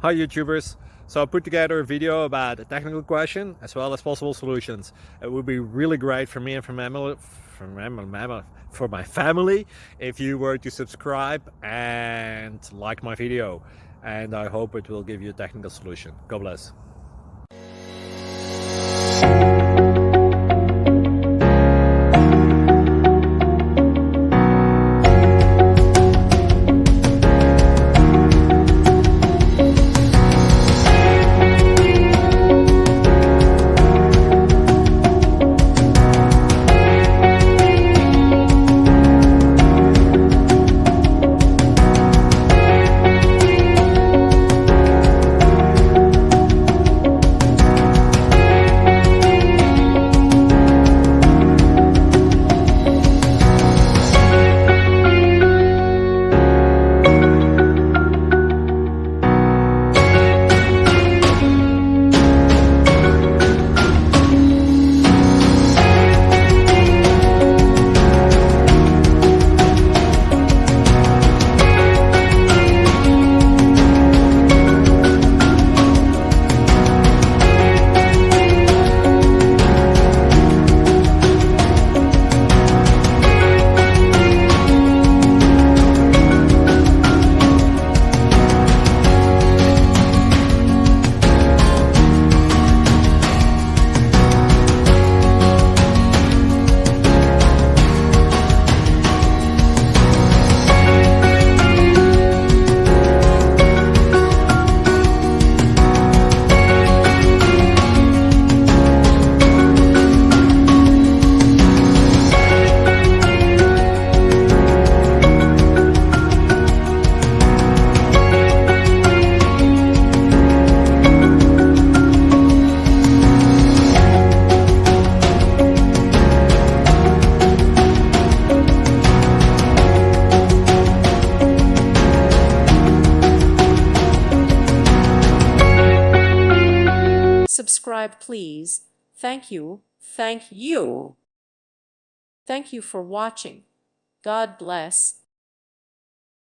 Hi YouTubers! So I put together a video about a technical question as well as possible solutions. It would be really great for me and for my family if you were to subscribe and like my video, and I hope it will give you a technical solution. God bless. Subscribe, please. Thank you. Thank you. Thank you for watching. God bless.